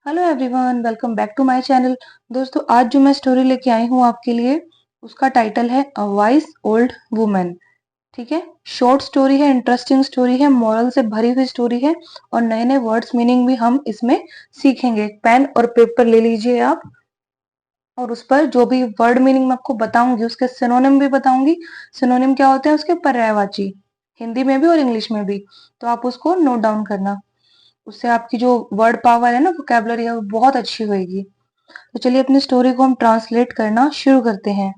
Hello everyone, welcome back to my channel. दोस्तों, आज जो मैं स्टोरी लेके आई हूँ आपके लिए, उसका टाइटल है अ वाइज ओल्ड वुमन। ठीक है, शॉर्ट स्टोरी है, इंटरेस्टिंग स्टोरी है, मॉरल से भरी हुई स्टोरी है और नए नए वर्ड्स मीनिंग भी हम इसमें सीखेंगे। पेन और पेपर ले लीजिए आप, और उस पर जो भी वर्ड मीनिंग मैं आपको बताऊंगी उसके सिनोनिम भी बताऊंगी। सिनोनिम क्या होते हैं? उसके पर्यायवाची, हिंदी में भी और इंग्लिश में भी। तो आप उसको नोट डाउन करना, उससे आपकी जो वर्ड पावर है ना, वोकैबुलरी है, वो बहुत अच्छी होगी। तो चलिए अपनी स्टोरी को हम ट्रांसलेट करना शुरू करते हैं।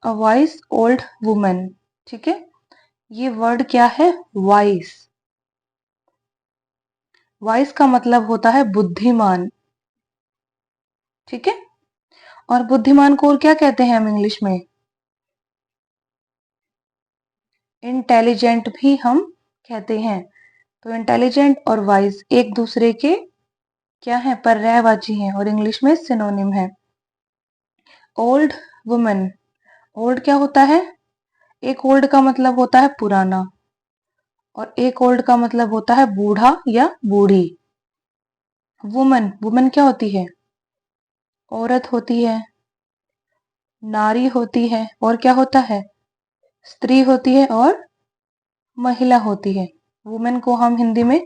A wise old woman. ठीक है, ये वर्ड क्या है? वाइज। वाइज का मतलब होता है बुद्धिमान। ठीक है, और बुद्धिमान को और क्या कहते हैं हम इंग्लिश में? इंटेलिजेंट भी हम कहते हैं। तो इंटेलिजेंट और वाइज एक दूसरे के क्या है? पर्यायवाची हैं और इंग्लिश में सिनोनिम है। ओल्ड वुमन, ओल्ड क्या होता है? एक ओल्ड का मतलब होता है पुराना, और एक ओल्ड का मतलब होता है बूढ़ा या बूढ़ी। वुमन, वुमन क्या होती है? औरत होती है, नारी होती है, और क्या होता है? स्त्री होती है और महिला होती है। वुमेन को हम हिंदी में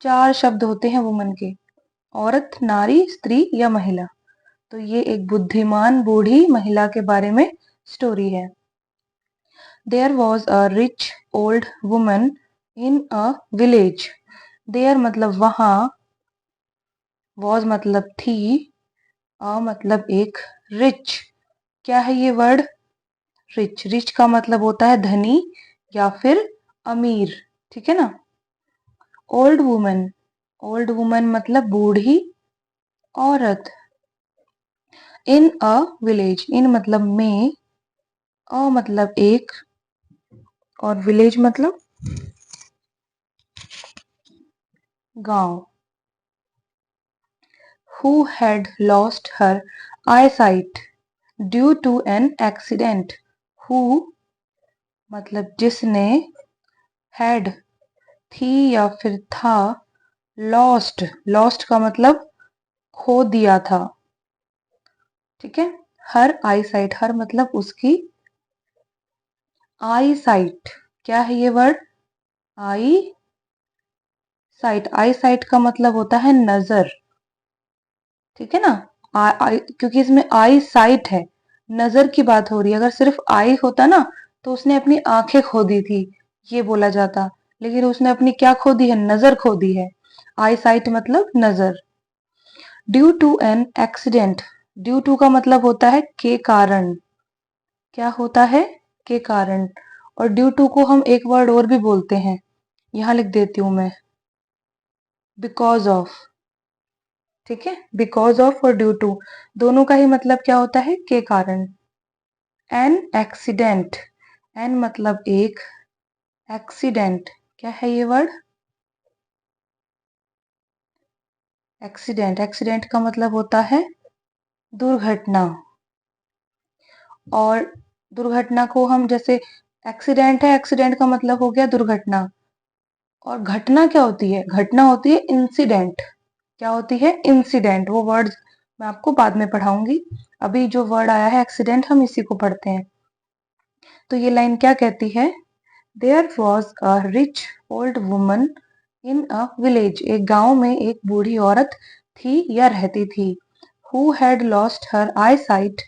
चार शब्द होते हैं वुमन के: औरत, नारी, स्त्री या महिला। तो ये एक बुद्धिमान बूढ़ी महिला के बारे में स्टोरी है। There was a rich old woman in a village. There मतलब वहां, वॉज मतलब थी, अ मतलब एक, रिच क्या है ये वर्ड? रिच, रिच का मतलब होता है धनी या फिर अमीर। ठीक है ना। ओल्ड वुमन, ओल्ड वुमन मतलब बूढ़ी औरत। इन अ विलेज, इन मतलब में, अ मतलब एक, और विलेज मतलब गांव। Who had lost her eyesight due to an accident. Who मतलब जिसने, हैड थी या फिर था, लॉस्ट, लॉस्ट का मतलब खो दिया था। ठीक है, हर आई साइट, हर मतलब उसकी, आई साइट क्या है ये वर्ड? आई साइट, आई साइट का मतलब होता है नजर। ठीक है ना। क्योंकि इसमें आई साइट है, नजर की बात हो रही है। अगर सिर्फ आई होता ना तो उसने अपनी आंखें खो दी थी, ये बोला जाता। लेकिन उसने अपनी क्या खो दी है? नजर खो दी है। आई साइट मतलब नजर। Due to an accident, due to का मतलब होता है के कारण। क्या होता है? के कारण। और ड्यू टू को हम एक वर्ड और भी बोलते हैं, यहां लिख देती हूं मैं, बिकॉज ऑफ। ठीक है, बिकॉज ऑफ और ड्यू टू दोनों का ही मतलब क्या होता है? के कारण। एन एक्सीडेंट, एन मतलब एक, एक्सीडेंट क्या है ये वर्ड? एक्सीडेंट, एक्सीडेंट का मतलब होता है दुर्घटना। और दुर्घटना को हम जैसे, एक्सीडेंट है, एक्सीडेंट का मतलब हो गया दुर्घटना। और घटना क्या होती है? घटना होती है इंसिडेंट। क्या होती है? इंसिडेंट। वो वर्ड मैं आपको बाद में पढ़ाऊंगी, अभी जो वर्ड आया है एक्सीडेंट, हम इसी को पढ़ते हैं। तो ये लाइन क्या कहती है? There was a rich old woman in a village. एक गांव में एक बूढ़ी औरत थी या रहती थी। Who had lost her eyesight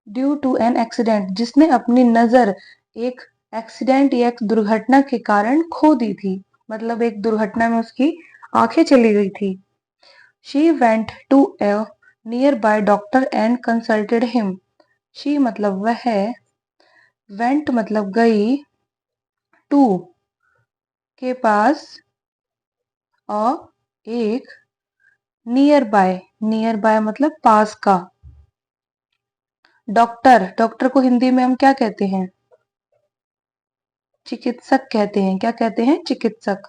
due to an accident, जिसने अपनी नजर एक एक्सीडेंट या एक दुर्घटना के कारण खो दी थी। मतलब एक दुर्घटना में उसकी आंखें चली गई थी। She went to a nearby doctor and consulted him. She मतलब वह है, वेंट मतलब गई, टू के पास, अ एक, नियर बाय, नियर बाय मतलब पास का। डॉक्टर, डॉक्टर को हिंदी में हम क्या कहते हैं? चिकित्सक कहते हैं। क्या कहते हैं? चिकित्सक।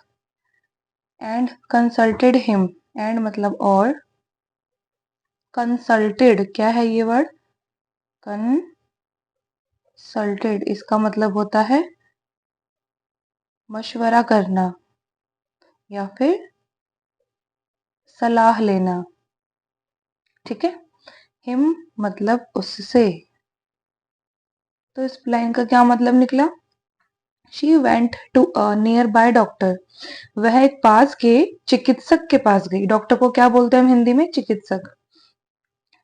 एंड कंसल्टेड हिम, एंड मतलब और, कंसल्टेड क्या है ये वर्ड? कंसल्टेड, इसका मतलब होता है मशवरा करना या फिर सलाह लेना। ठीक है। हिम मतलब उससे। तो इस लाइन का क्या मतलब निकला? She went to a nearby doctor. वह एक पास के चिकित्सक के पास गई। डॉक्टर को क्या बोलते हैं हम हिंदी में? चिकित्सक।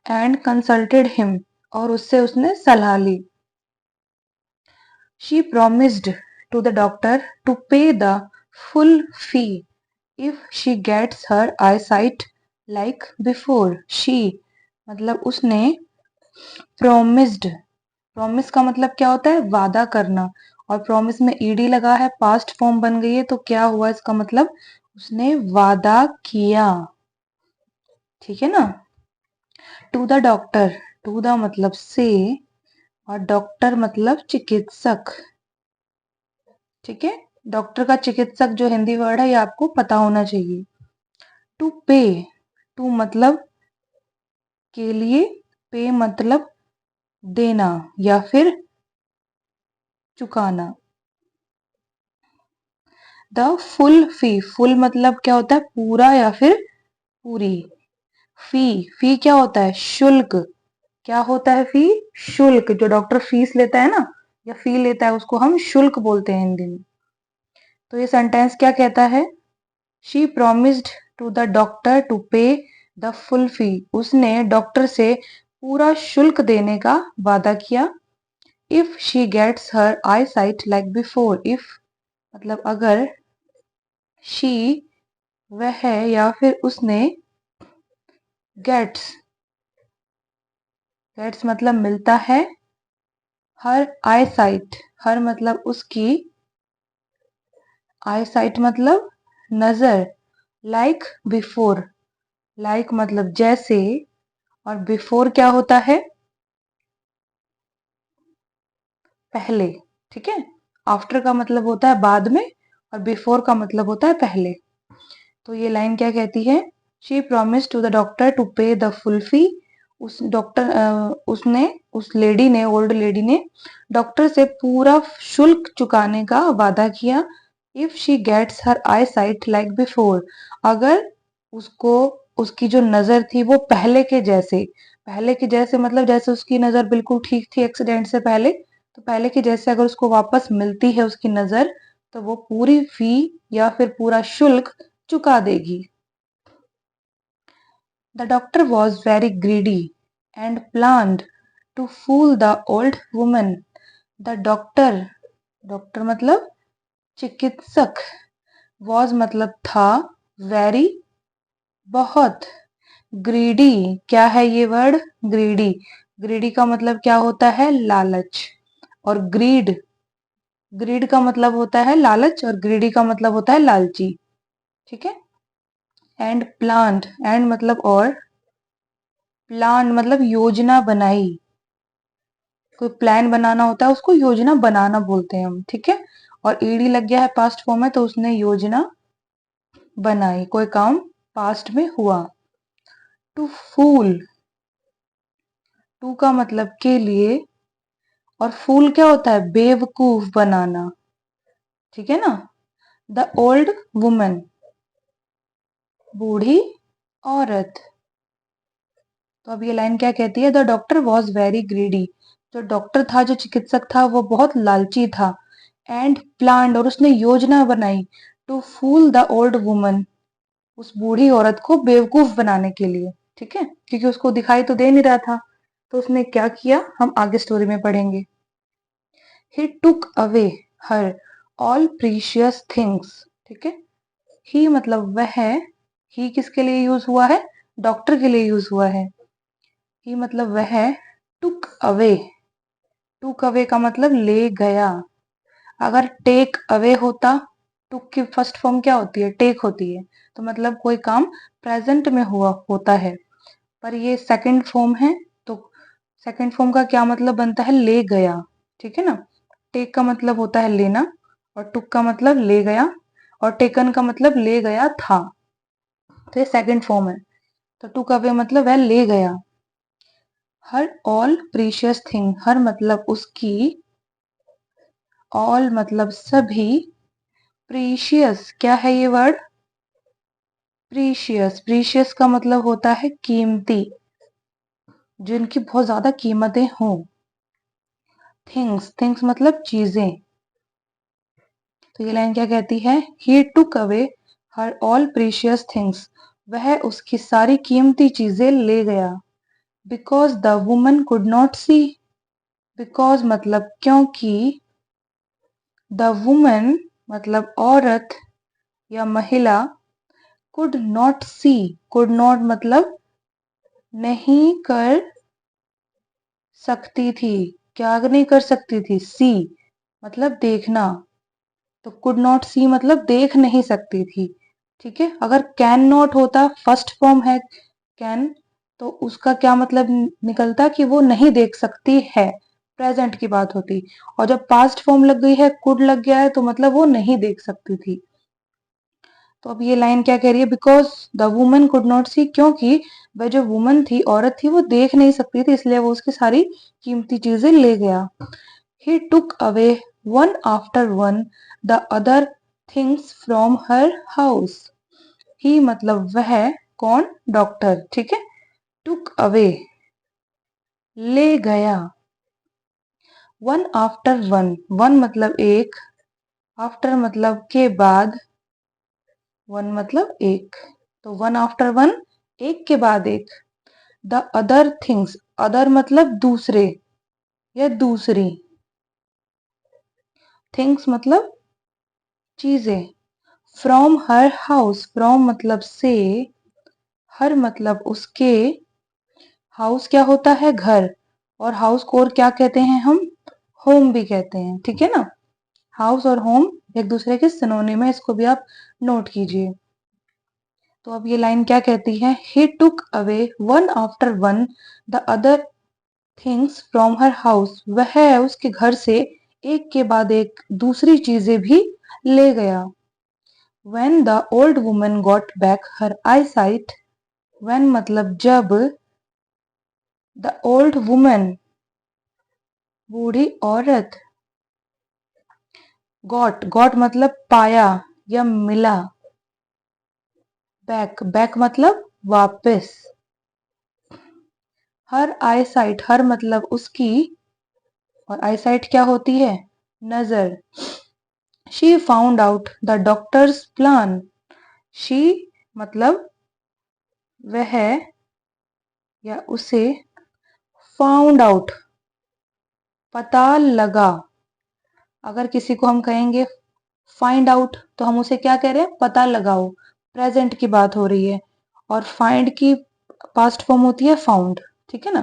एंड कंसल्टेड हिम, और उससे उसने सलाह ली। She promised to the doctor to pay the full fee if she gets her eyesight like before. She मतलब उसने promised, promise का मतलब क्या होता है? वादा करना। और promise में ed लगा है, past form बन गई है, तो क्या हुआ इसका मतलब? उसने वादा किया। ठीक है ना? To the doctor, to the मतलब से, और डॉक्टर मतलब चिकित्सक। ठीक है। डॉक्टर का चिकित्सक जो हिंदी वर्ड है ये आपको पता होना चाहिए। टू पे, टू मतलब के लिए, पे मतलब देना या फिर चुकाना। द फुल फी, फुल मतलब क्या होता है? पूरा या फिर पूरी। फी, फी क्या होता है? शुल्क। क्या होता है फी? शुल्क। जो डॉक्टर फीस लेता है ना, या फी लेता है, उसको हम शुल्क बोलते हैं हिंदी में। तो ये सेंटेंस क्या कहता है? She promised to the doctor to pay the full fee. उसने डॉक्टर से पूरा शुल्क देने का वादा किया। If she gets her eyesight like before, if मतलब अगर, शी वह या फिर उसने, गेट्स, गेट्स मतलब मिलता है, हर आई साइट, हर मतलब उसकी, आई साइट मतलब नजर, लाइक बिफोर, लाइक मतलब जैसे, और बिफोर क्या होता है? पहले। ठीक है। आफ्टर का मतलब होता है बाद में, और बिफोर का मतलब होता है पहले। तो ये लाइन क्या कहती है? She promise to the doctor to pay the full fee. उस डॉक्टर उसने, उस लेडी ने, ओल्ड लेडी ने डॉक्टर से पूरा शुल्क चुकाने का वादा किया। If she gets her eyesight like before, अगर उसको, उसकी जो नजर थी वो पहले के जैसे, पहले के जैसे मतलब जैसे उसकी नजर बिल्कुल ठीक थी एक्सीडेंट से पहले, तो पहले के जैसे अगर उसको वापस मिलती है उसकी नजर, तो वो पूरी फी या फिर पूरा शुल्क चुका देगी। The doctor was very greedy and planned to fool the old woman. The doctor, doctor मतलब चिकित्सक, was मतलब था, very बहुत, ग्रीडी क्या है ये वर्ड? ग्रीडी। ग्रीडी का मतलब क्या होता है? लालच। और ग्रीड, ग्रीड का मतलब होता है लालच, और ग्रीडी का मतलब होता है लालची। ठीक है। एंड प्लान्ड, एंड मतलब और, प्लान मतलब योजना बनाई। कोई प्लान बनाना होता है उसको योजना बनाना बोलते हैं हम। ठीक है। और ईडी लग गया है पास्ट फॉर्म में, तो उसने योजना बनाई, कोई काम पास्ट में हुआ। टू फूल, टू का मतलब के लिए, और फूल क्या होता है? बेवकूफ बनाना। ठीक है ना? द ओल्ड वुमन, बूढ़ी औरत। तो अब ये लाइन क्या कहती है? The doctor was very greedy, जो डॉक्टर था, जो चिकित्सक था, वो बहुत लालची था। एंड प्लान्ड, और उसने योजना बनाई, to fool the old woman, उस बूढ़ी औरत को बेवकूफ बनाने के लिए। ठीक है। क्योंकि उसको दिखाई तो दे नहीं रहा था, तो उसने क्या किया हम आगे स्टोरी में पढ़ेंगे। He took away her all precious things. ठीक है। ही मतलब वह, ही किसके लिए यूज हुआ है? डॉक्टर के लिए यूज हुआ है। ही मतलब वह, टुक अवे, टुक अवे का मतलब ले गया। अगर टेक अवे होता, टुक की फर्स्ट फॉर्म क्या होती है? टेक होती है, तो मतलब कोई काम प्रेजेंट में हुआ होता है। पर ये सेकंड फॉर्म है, तो सेकंड फॉर्म का क्या मतलब बनता है? ले गया। ठीक है ना? टेक का मतलब होता है लेना, और टुक का मतलब ले गया, और टेकन का मतलब ले गया था। तो ये सेकंड फॉर्म है। तो टुक अवे मतलब वह ले गया। हर ऑल प्रीशियस थिंग, हर मतलब उसकी, ऑल मतलब सभी, प्रीशियस क्या है ये वर्ड? प्रीशियस, प्रीशियस का मतलब होता है कीमती। जिनकी बहुत ज्यादा कीमतें हों। थिंग्स, थिंग्स मतलब चीजें। तो ये लाइन क्या कहती है? He took away her all precious things, वह उसकी सारी कीमती चीजें ले गया। Because the woman could not see, because मतलब क्योंकि, द वुमन मतलब औरत या महिला, could not see, could not मतलब नहीं कर सकती थी, क्या नहीं कर सकती थी? सी मतलब देखना, तो कुड नॉट सी मतलब देख नहीं सकती थी। ठीक है, अगर कैन नॉट होता, फर्स्ट फॉर्म है कैन, तो उसका क्या मतलब निकलता कि वो नहीं देख सकती है, प्रेजेंट की बात होती। और जब पास्ट फॉर्म लग गई है, कुड लग गया है, तो मतलब वो नहीं देख सकती थी। तो अब ये लाइन क्या कह रही है? Because the woman could not see, क्योंकि वह जो वुमन थी, औरत थी, वो देख नहीं सकती थी, इसलिए वो उसकी सारी कीमती चीजें ले गया। He took away one after one the other things from her house. He मतलब वह, कौन? डॉक्टर। ठीक है, टुक अवे ले गया, वन आफ्टर वन, वन मतलब एक, आफ्टर मतलब के बाद, वन मतलब एक, तो वन आफ्टर वन एक के बाद एक, द अदर थिंग्स, अदर मतलब दूसरे या दूसरी, थिंग्स मतलब चीजें, फ्रॉम हर हाउस, फ्रॉम मतलब से, हर मतलब उसके, हाउस क्या होता है? घर, और हाउस को और क्या कहते हैं हम? होम भी कहते हैं। ठीक है ना, हाउस और होम एक दूसरे के सिनोनिम है, इसको भी आप नोट कीजिए। तो अब ये लाइन क्या कहती है? He took away one after one the other things from her house, वह उसके घर से एक के बाद एक दूसरी चीजें भी ले गया। When the old woman got back her eyesight, when मतलब जब, the old woman बूढ़ी औरत, got मतलब पाया या मिला, बैक मतलब वापस, हर eyesight, हर मतलब उसकी, और eyesight क्या होती है? नजर। She found out the doctor's plan. She मतलब वह या उसे, फाउंड आउट पता लगा। अगर किसी को हम कहेंगे फाइंड आउट, तो हम उसे क्या कह रहे हैं? पता लगाओ, प्रेजेंट की बात हो रही है। और फाइंड की पास्ट फॉर्म होती है फाउंड। ठीक है ना,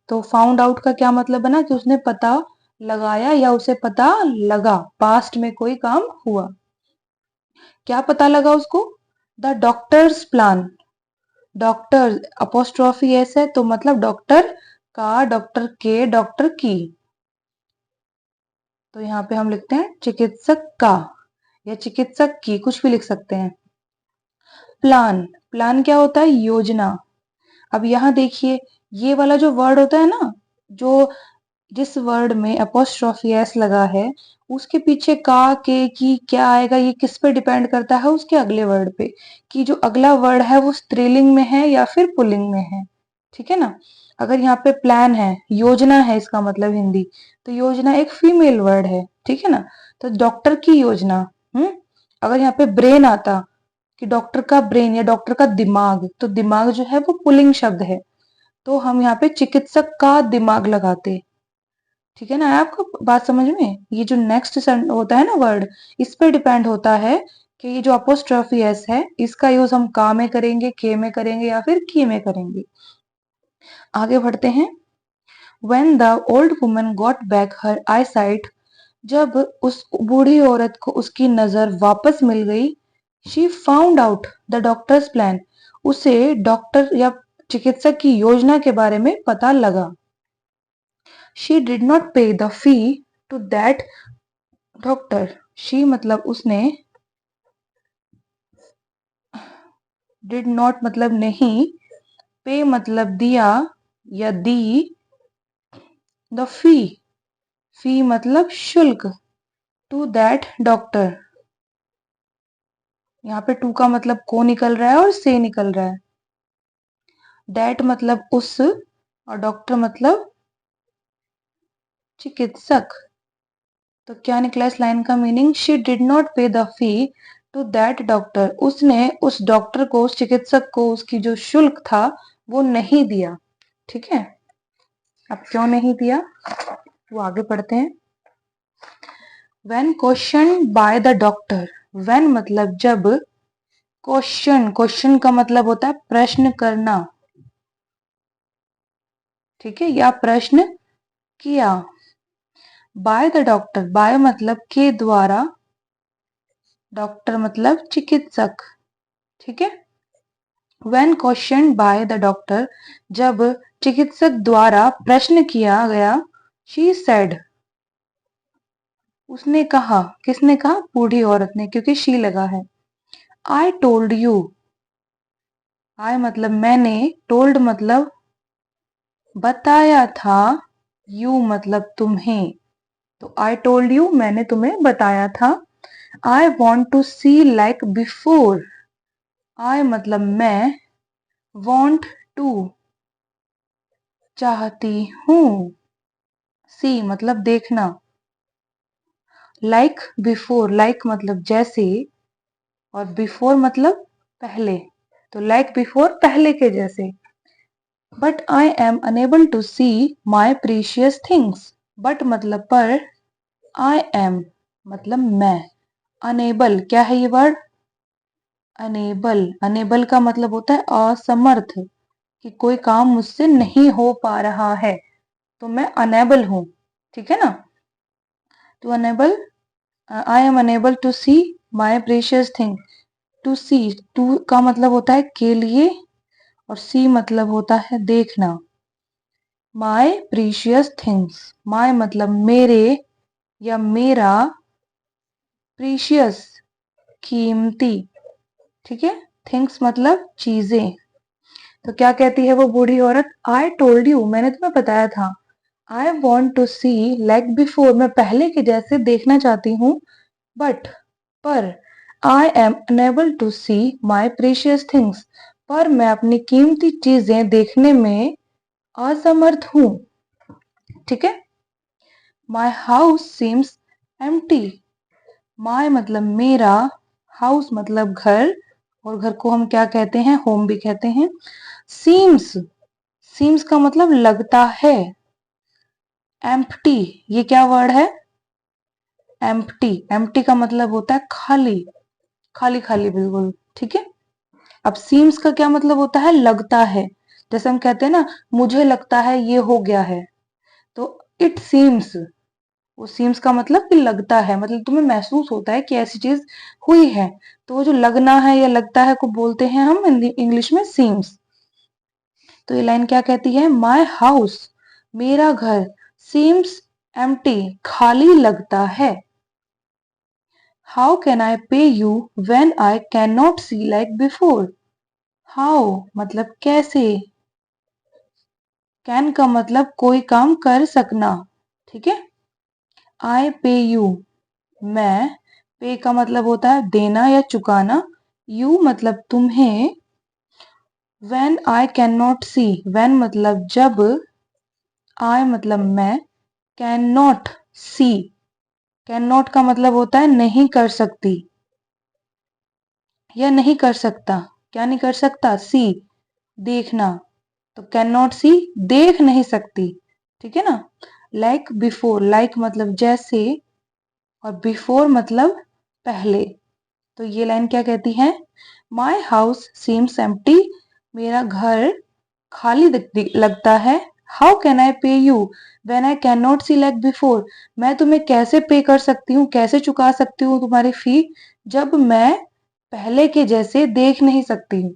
तो फाउंड आउट का क्या मतलब बना? कि उसने पता लगाया या उसे पता लगा, पास्ट में कोई काम हुआ। क्या पता लगा उसको? The doctors plan, doctor apostrophe S है, तो मतलब डॉक्टर का, डॉक्टर के, डॉक्टर की। तो यहाँ पे हम लिखते हैं चिकित्सक का या चिकित्सक की, कुछ भी लिख सकते हैं। प्लान, प्लान क्या होता है? योजना। अब यहाँ देखिए, ये वाला जो वर्ड होता है ना, जो जिस वर्ड में अपोस्ट्रोफी एस लगा है, उसके पीछे का, के, की क्या आएगा, ये किस पे डिपेंड करता है? उसके अगले वर्ड पे, कि जो अगला वर्ड है वो स्त्रीलिंग में है या फिर पुल्लिंग में है। ठीक है ना, अगर यहाँ पे प्लान है, योजना है इसका मतलब हिंदी, तो योजना एक फीमेल वर्ड है। ठीक है ना, तो डॉक्टर की योजना। अगर यहाँ पे ब्रेन आता, कि डॉक्टर का ब्रेन या डॉक्टर का दिमाग, तो दिमाग जो है वो पुल्लिंग शब्द है, तो हम यहाँ पे चिकित्सक का दिमाग लगाते। ठीक है ना, आपको बात समझ में? ये जो नेक्स्ट होता है ना वर्ड, इस पे डिपेंड होता है कि ये जो अपोस्ट्रोफी एस है, इसका यूज हम का में करेंगे, के में करेंगे या फिर की में करेंगे। आगे बढ़ते हैं। When the old woman got back her eyesight, जब उस बूढ़ी औरत को उसकी नजर वापस मिल गई, she found out the doctor's plan, उसे डॉक्टर या चिकित्सक की योजना के बारे में पता लगा। She did not pay the fee to that doctor. She मतलब उसने, did not मतलब नहीं, पे मतलब दिया या दी, द फी, फी मतलब शुल्क, टू दैट डॉक्टर, यहाँ पे टू का मतलब को निकल रहा है और से निकल रहा है। दैट मतलब उस, और डॉक्टर मतलब चिकित्सक। तो क्या निकला इस लाइन का meaning? She did not pay the fee to that doctor. उसने उस डॉक्टर को, उस चिकित्सक को, उसकी जो शुल्क था वो नहीं दिया। ठीक है, अब क्यों नहीं दिया वो आगे पढ़ते हैं। When questioned by the doctor, when मतलब जब, क्वेश्चन का मतलब होता है प्रश्न करना, ठीक है, या प्रश्न किया। बाय द डॉक्टर, बाय मतलब के द्वारा, डॉक्टर मतलब चिकित्सक, ठीक है। When questioned by the doctor, जब चिकित्सक द्वारा प्रश्न किया गया, she said, उसने कहा, किसने कहा? बूढ़ी औरत ने, क्योंकि she लगा है। I told you, I मतलब मैंने, told मतलब बताया था, you मतलब तुम्हें, तो I told you मैंने तुम्हें बताया था। I want to see like before, I मतलब मैं, want to चाहती हूँ, see मतलब देखना, like before, like मतलब जैसे, और before मतलब पहले, तो like before पहले के जैसे। But I am unable to see my precious things, but मतलब पर, I am मतलब मैं, unable क्या है ये वर्ड? अनेबल, अनेबल का मतलब होता है असमर्थ, कि कोई काम मुझसे नहीं हो पा रहा है, तो मैं अनेबल हूं, ठीक है ना। तो unable, I am unable to see my precious thing. To see, to का मतलब होता है के लिए, और सी मतलब होता है देखना। माई प्रीशियस थिंग्स, माई मतलब मेरे या मेरा, प्रीशियस कीमती, ठीक है, थिंग्स मतलब चीजें। तो क्या कहती है वो बूढ़ी औरत? आई टोल्ड यू, मैंने तुम्हें बताया था। I want to see like before, मैं पहले के जैसे देखना चाहती हूँ, बट पर, I am unable to see my precious things, पर मैं अपनी कीमती चीजें देखने में असमर्थ हूँ, ठीक है। माई हाउस सीम्स एम्प्टी, माई मतलब मेरा, हाउस मतलब घर, और घर को हम क्या कहते हैं? होम भी कहते हैं। सीम्स, सीम्स का मतलब लगता है। एम्प्टी, ये क्या वर्ड है? एम्प्टी, एम्प्टी का मतलब होता है खाली, खाली खाली बिल्कुल, ठीक है। अब सीम्स का क्या मतलब होता है? लगता है। जैसे हम कहते हैं ना, मुझे लगता है ये हो गया है, तो इट सीम्स, वो सीम्स का मतलब कि लगता है, मतलब तुम्हें महसूस होता है कि ऐसी चीज हुई है, तो वो जो लगना है या लगता है को बोलते हैं हम इंग्लिश में सीम्स। तो ये लाइन क्या कहती है? माई हाउस, मेरा घर, सीम्स एम्प्टी, खाली लगता है। How can I pay you when I can not see like before. How मतलब कैसे, कैन का मतलब कोई काम कर सकना, ठीक है। आई पे यू, मैं, पे का मतलब होता है देना या चुकाना, यू मतलब तुम्हें, when I can not see, when मतलब जब, आई मतलब मैं, can not see, can not का मतलब होता है नहीं कर सकती या नहीं कर सकता। क्या नहीं कर सकता? सी, देखना, तो कैन नॉट सी देख नहीं सकती, ठीक है ना। लाइक बिफोर, लाइक मतलब जैसे, और बिफोर मतलब पहले। तो ये लाइन क्या कहती है? माई हाउस सीम्स एम्प्टी, मेरा घर खाली लगता है। How can I pay you when I can not see like before, मैं तुम्हें कैसे पे कर सकती हूँ, कैसे चुका सकती हूँ तुम्हारी फी, जब मैं पहले के जैसे देख नहीं सकती हूँ।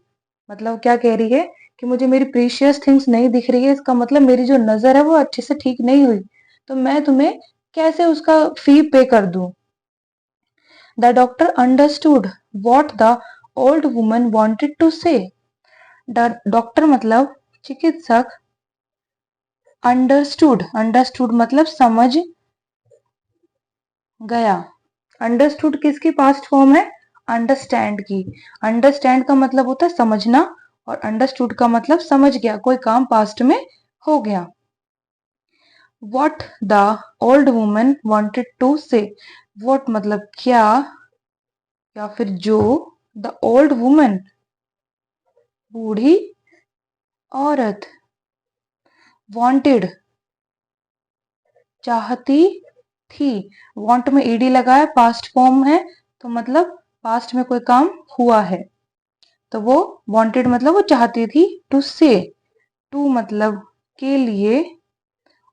मतलब क्या कह रही है कि मुझे मेरी प्रीशियस थिंग्स नहीं दिख रही है, इसका मतलब मेरी जो नजर है वो अच्छे से ठीक नहीं हुई, तो मैं तुम्हें कैसे उसका फी पे कर दूं। The doctor understood what the old woman wanted to say, doctor मतलब चिकित्सक, अंडरस्टूड, अंडरस्टूड मतलब समझ गया। अंडरस्टूड किसकी पास्ट फॉर्म है? अंडरस्टैंड की। अंडरस्टैंड का मतलब होता है समझना, और अंडरस्टूड का मतलब समझ गया, कोई काम पास्ट में हो गया। What the old woman wanted to say. What मतलब क्या या फिर जो, the old woman बूढ़ी औरत, wanted चाहती थी। want में ed लगा है, पास्ट फॉर्म है, तो मतलब पास्ट में कोई काम हुआ है, तो वो wanted मतलब वो चाहती थी। to say, to मतलब के लिए,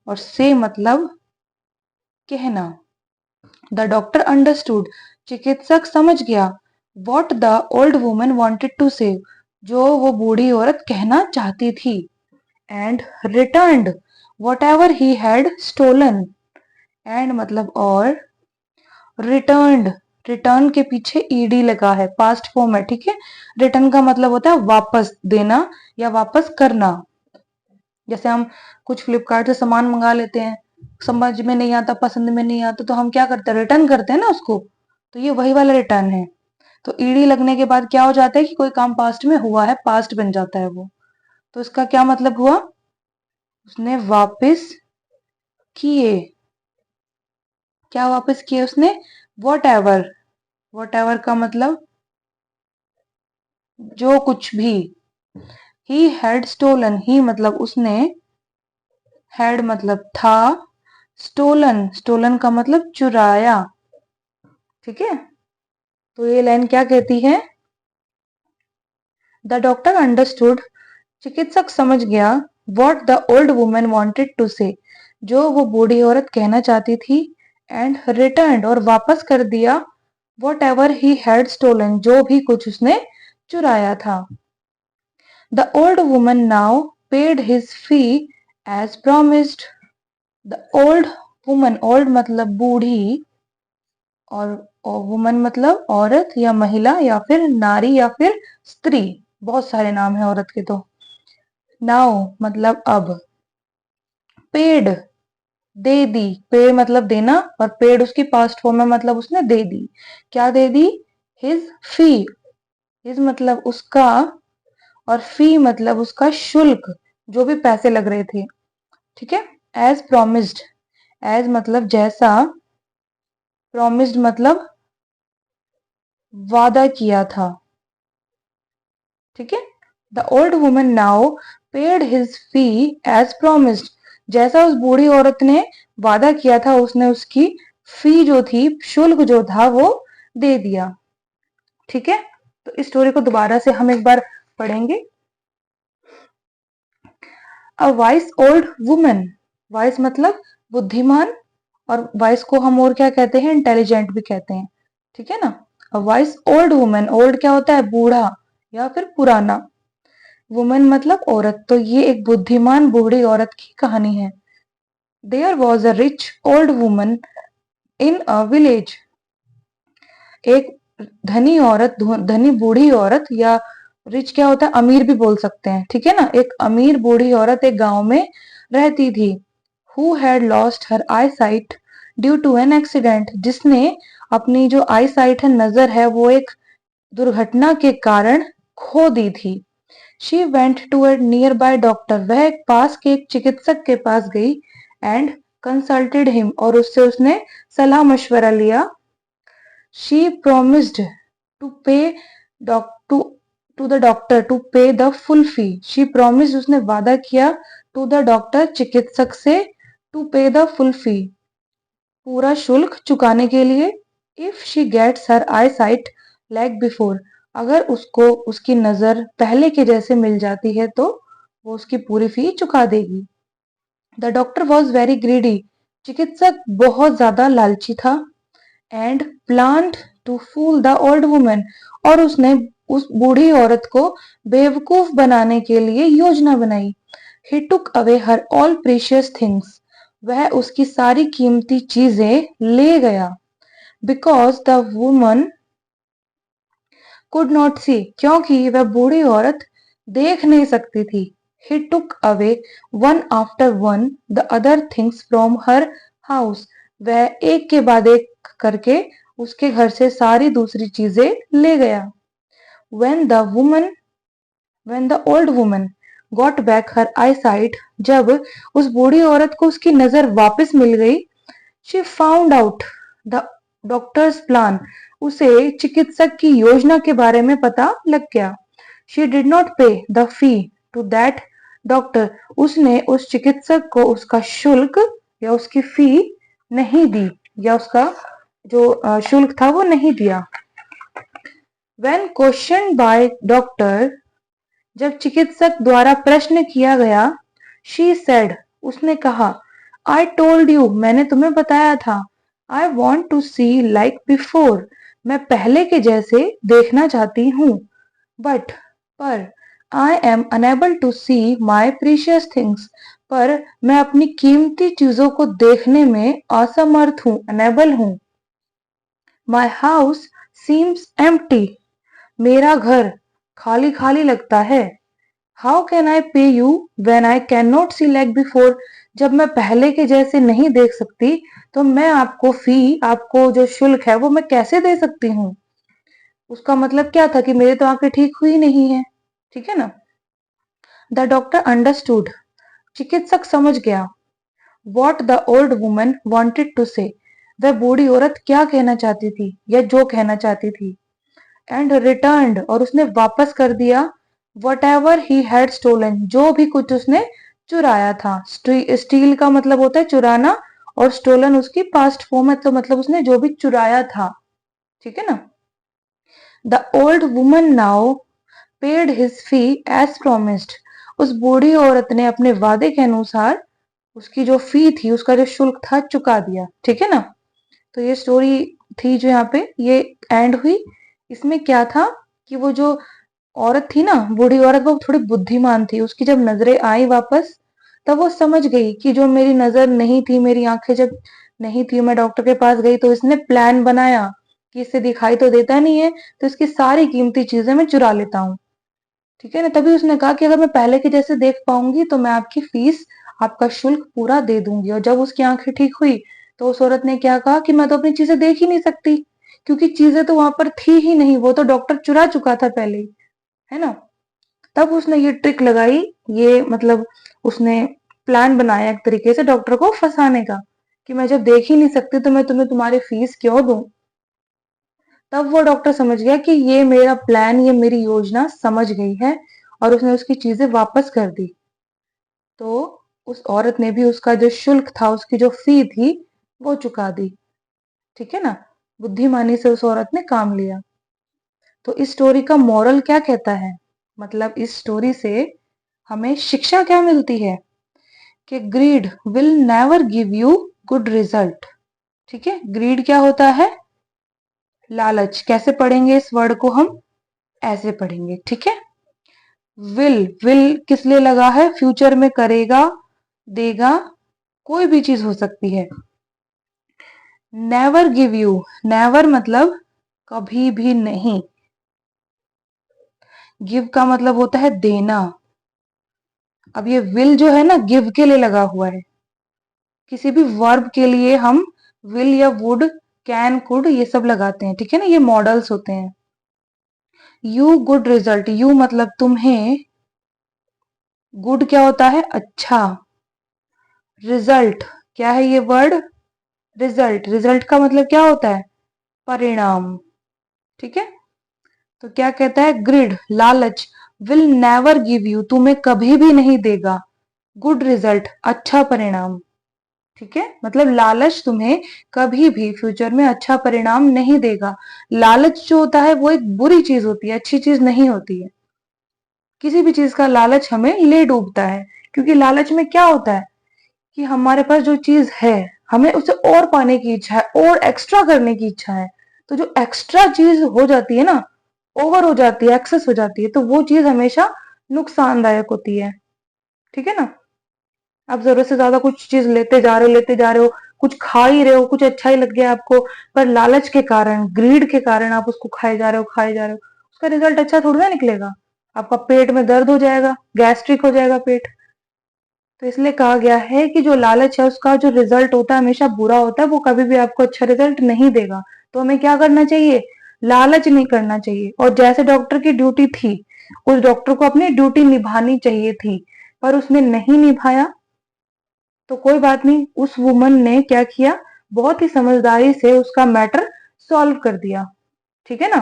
और say मतलब कहना। द डॉक्टर अंडरस्टूड चिकित्सक समझ गया। What the old woman wanted to say जो वो बूढ़ी औरत कहना चाहती थी। And returned whatever he had stolen. And मतलब और, रिटर्न्ड रिटर्न के पीछे ईडी लगा है, पास्ट फॉर्म है, ठीक है। रिटर्न का मतलब होता है वापस देना या वापस करना। जैसे हम कुछ फ्लिपकार्ट से सामान मंगा लेते हैं, समझ में नहीं आता, पसंद में नहीं आता, तो हम क्या करते हैं, रिटर्न करते हैं ना उसको। तो ये वही वाला रिटर्न है। तो ईडी लगने के बाद क्या हो जाता है कि कोई काम पास्ट में हुआ है, पास्ट बन जाता है वो। तो इसका क्या मतलब हुआ, उसने वापस किए। क्या वापस किए उसने, वॉट एवर। वॉट एवर का मतलब जो कुछ भी। ही हैड स्टोलन, ही मतलब उसने, हैड मतलब था, स्टोलन, स्टोलन का मतलब चुराया, ठीक है। तो ये लाइन क्या कहती है, द डॉक्टर अंडरस्टूड चिकित्सक समझ गया। What the old woman wanted to say जो वो बूढ़ी औरत कहना चाहती थी। एंड रिटर्न और वापस कर दिया, whatever he had stolen जो भी कुछ उसने चुराया था। The old woman now paid his fee as promised. The old woman, old मतलब बूढ़ी, और वुमन मतलब औरत या महिला या फिर नारी या फिर स्त्री, बहुत सारे नाम है औरत के तो। नाउ मतलब अब, पेड दे दी, पे मतलब देना, और पेड उसकी पास्ट फॉर्म में मतलब उसने दे दी। क्या दे दी, हिज फी, हिज मतलब उसका, और फी मतलब उसका शुल्क, जो भी पैसे लग रहे थे, ठीक है। एज प्रोमिस्ड, एज मतलब जैसा, प्रोमिस्ड मतलब वादा किया था, ठीक है। The old woman now paid his fee as promised, जैसा उस बूढ़ी औरत ने वादा किया था, उसने उसकी फी जो थी, शुल्क जो था, वो दे दिया, ठीक है। तो इस स्टोरी को दोबारा से हम एक बार पढ़ेंगे। अ वाइस ओल्ड वुमन, वाइस मतलब बुद्धिमान, और वाइस को हम और क्या कहते हैं, इंटेलिजेंट भी कहते हैं, ठीक है ना। अ वाइस ओल्ड वुमन, ओल्ड क्या होता है, बूढ़ा या फिर पुराना, वुमन मतलब औरत, तो ये एक बुद्धिमान बूढ़ी औरत की कहानी है। There was a rich old woman in a village. एक धनी औरत, धनी बूढ़ी औरत, या रिच क्या होता है, अमीर भी बोल सकते हैं, ठीक है ना। एक अमीर बूढ़ी औरत एक गांव में रहती थी। Who had lost her eyesight due to an accident, जिसने अपनी जो आई साइट है, नजर है, वो एक दुर्घटना के कारण खो दी थी। She went to a nearby doctor, वह एक पास के एक चिकित्सक के पास गई। एंड कंसल्टेड हिम, और उससे उसने सलाह मशवरा लिया। She promised to pay to to the doctor to pay the full fee, she promised उसने वादा किया, टू द डॉक्टर चिकित्सक से, टू पे द फुल फी पूरा शुल्क चुकाने के लिए। If she gets her eyesight like before, अगर उसको उसकी नजर पहले के जैसे मिल जाती है तो वो उसकी पूरी फी चुका देगी। The doctor was very greedy, चिकित्सक बहुत ज्यादा लालची था। And planned to fool the old woman, और उसने उस बूढ़ी औरत को बेवकूफ बनाने के लिए योजना बनाई। He took away her all precious things, वह उसकी सारी कीमती चीजें ले गया। Because the woman could not see, क्योंकि वह बूढ़ी औरत देख नहीं सकती थी। He took away one after one the other things from her house, वह एक के बाद एक करके उसके घर से सारी दूसरी चीजें ले गया। when the woman when the old woman got back her I site, जब उस बूढ़ी औरत को उसकी नजर वापस मिल गई, she found out the doctors plan, उसे चिकित्सक की योजना के बारे में पता लग गया। She did not pay the fee to that doctor, उसने उस चिकित्सक को उसका शुल्क या उसकी फी नहीं दी, या उसका जो शुल्क था वो नहीं दिया। When questioned by डॉक्टर, जब चिकित्सक द्वारा प्रश्न किया गया, she said, उसने कहा, I told you, मैंने तुम्हें बताया था, I want to see like before, मैं पहले के जैसे देखना चाहती हूँ, पर I am unable to see my precious things, पर मैं अपनी कीमती चीजों को देखने में असमर्थ हूँ, unable हूँ। My house seems empty, मेरा घर खाली खाली लगता है। How can I pay you when I can not see like before, जब मैं पहले के जैसे नहीं देख सकती तो मैं आपको फी, आपको जो शुल्क है वो मैं कैसे दे सकती हूँ। उसका मतलब क्या था कि मेरे तो आंखें ठीक हुई नहीं है, ठीक है ना। द डॉक्टर अंडरस्टूड, चिकित्सक समझ गया। What the old woman wanted to say, वह बूढ़ी औरत क्या कहना चाहती थी या जो कहना चाहती थी। एंड रिटर्न्ड, और उसने वापस कर दिया, whatever he had stolen, जो भी कुछ उसने चुराया था। स्टील का मतलब होता है चुराना, और स्टोलन उसकी पास्ट फॉर्म है, तो मतलब उसने जो भी चुराया था, ठीक है ना। The old woman now paid his fee as promised, उस बूढ़ी औरत ने अपने वादे के अनुसार उसकी जो फी थी, उसका जो शुल्क था, चुका दिया, ठीक है ना। तो ये स्टोरी थी जो यहाँ पे ये एंड हुई। इसमें क्या था कि वो जो औरत थी ना, बूढ़ी औरत, वो थोड़ी बुद्धिमान थी। उसकी जब नजरें आई वापस, तब वो समझ गई कि जो मेरी नजर नहीं थी, मेरी आंखें जब नहीं थी, मैं डॉक्टर के पास गई तो इसने प्लान बनाया कि इससे दिखाई तो देता नहीं है, तो इसकी सारी कीमती चीजें मैं चुरा लेता हूँ, ठीक है ना। तभी उसने कहा कि अगर मैं पहले के जैसे देख पाऊंगी तो मैं आपकी फीस, आपका शुल्क पूरा दे दूंगी। और जब उसकी आंखें ठीक हुई तो उस औरत ने क्या कहा कि मैं तो अपनी चीजें देख ही नहीं सकती, क्योंकि चीजें तो वहां पर थी ही नहीं, वो तो डॉक्टर चुरा चुका था पहले ही, है ना। तब उसने ये ट्रिक लगाई, ये मतलब उसने प्लान बनाया एक तरीके से डॉक्टर को फंसाने का, कि मैं जब देख ही नहीं सकती तो मैं तुम्हें तुम्हारी फीस क्यों दूं। तब वो डॉक्टर समझ गया कि ये मेरा प्लान, ये मेरी योजना समझ गई है, और उसने उसकी चीजें वापस कर दी। तो उस औरत ने भी उसका जो शुल्क था, उसकी जो फी थी, वो चुका दी, ठीक है ना। बुद्धिमानी से उस औरत ने काम लिया। तो इस स्टोरी का मॉरल क्या कहता है, मतलब इस स्टोरी से हमें शिक्षा क्या मिलती है कि greed will never give you good result, ठीक है। ग्रीड क्या होता है, लालच। कैसे पढ़ेंगे इस वर्ड को हम, ऐसे पढ़ेंगे, ठीक है। विल किस लिए लगा है, फ्यूचर में करेगा, देगा, कोई भी चीज हो सकती है। नेवर गिव यू, नेवर मतलब कभी भी नहीं। गिव का मतलब होता है देना। अब ये विल जो है ना, गिव के लिए लगा हुआ है। किसी भी वर्ब के लिए हम विल या वुड, कैन, कुड, ये सब लगाते हैं, ठीक है ना, ये मॉडल्स होते हैं। यू गुड रिजल्ट, यू मतलब तुम्हें, गुड क्या होता है, अच्छा। रिजल्ट क्या है ये वर्ड, रिजल्ट, रिजल्ट का मतलब क्या होता है, परिणाम, ठीक है। तो क्या कहता है, ग्रिड, लालच, विल नेवर गिव यू, तुम्हें कभी भी नहीं देगा, गुड रिजल्ट, अच्छा परिणाम, ठीक है। मतलब लालच तुम्हें कभी भी फ्यूचर में अच्छा परिणाम नहीं देगा। लालच जो होता है वो एक बुरी चीज होती है, अच्छी चीज नहीं होती है। किसी भी चीज का लालच हमें ले डूबता है, क्योंकि लालच में क्या होता है कि हमारे पास जो चीज है, हमें उसे और पाने की इच्छा है, और एक्स्ट्रा करने की इच्छा है। तो जो एक्स्ट्रा चीज हो जाती है ना, ओवर हो जाती है, एक्सेस हो जाती है, तो वो चीज हमेशा नुकसानदायक होती है, ठीक है ना। आप जरूरत से ज्यादा कुछ चीज लेते जा रहे हो, लेते जा रहे हो, कुछ खा ही रहे हो, कुछ अच्छा ही लग गया आपको, पर लालच के कारण, ग्रीड के कारण आप उसको खाए जा रहे हो, खाए जा रहे हो, उसका रिजल्ट अच्छा थोड़ी ना निकलेगा। आपका पेट में दर्द हो जाएगा, गैस्ट्रिक हो जाएगा पेट। तो इसलिए कहा गया है कि जो लालच है उसका जो रिजल्ट होता है हमेशा बुरा होता है, वो कभी भी आपको अच्छा रिजल्ट नहीं देगा। तो हमें क्या करना चाहिए, लालच नहीं करना चाहिए। और जैसे डॉक्टर की ड्यूटी थी उस डॉक्टर को अपनी ड्यूटी निभानी चाहिए थी, पर उसने नहीं निभाया। तो कोई बात नहीं, उस वुमन ने क्या किया, बहुत ही समझदारी से उसका मैटर सॉल्व कर दिया। ठीक है ना,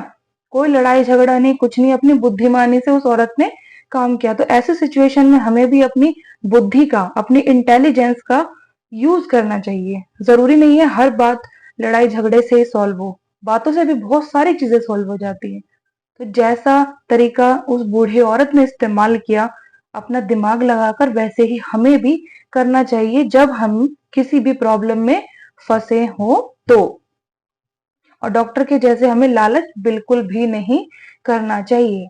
कोई लड़ाई झगड़ा नहीं, कुछ नहीं, अपनी बुद्धिमानी से उस औरत ने काम किया। तो ऐसे सिचुएशन में हमें भी अपनी बुद्धि का, अपनी इंटेलिजेंस का यूज करना चाहिए। जरूरी नहीं है हर बात लड़ाई झगड़े से सॉल्व हो, बातों से भी बहुत सारी चीजें सॉल्व हो जाती है। तो जैसा तरीका उस बूढ़ी औरत ने इस्तेमाल किया अपना दिमाग लगाकर, वैसे ही हमें भी करना चाहिए जब हम किसी भी प्रॉब्लम में फंसे हो तो। और डॉक्टर के जैसे हमें लालच बिल्कुल भी नहीं करना चाहिए।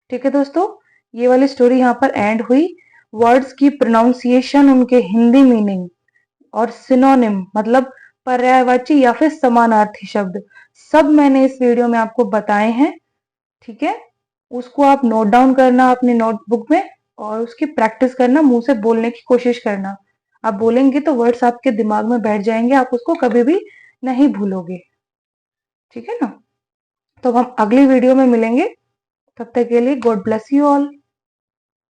ठीक है दोस्तों, ये वाली स्टोरी यहाँ पर एंड हुई। वर्ड्स की प्रोनाउंसिएशन, उनके हिंदी मीनिंग और सिनोनिम मतलब पर्यायवाची या फिर समानार्थी शब्द, सब मैंने इस वीडियो में आपको बताए हैं। ठीक है, उसको आप नोट डाउन करना अपनी नोटबुक में और उसकी प्रैक्टिस करना, मुंह से बोलने की कोशिश करना। आप बोलेंगे तो वर्ड्स आपके दिमाग में बैठ जाएंगे, आप उसको कभी भी नहीं भूलोगे। ठीक है ना, तो हम अगली वीडियो में मिलेंगे। तब तक के लिए गॉड ब्लेस यू ऑल।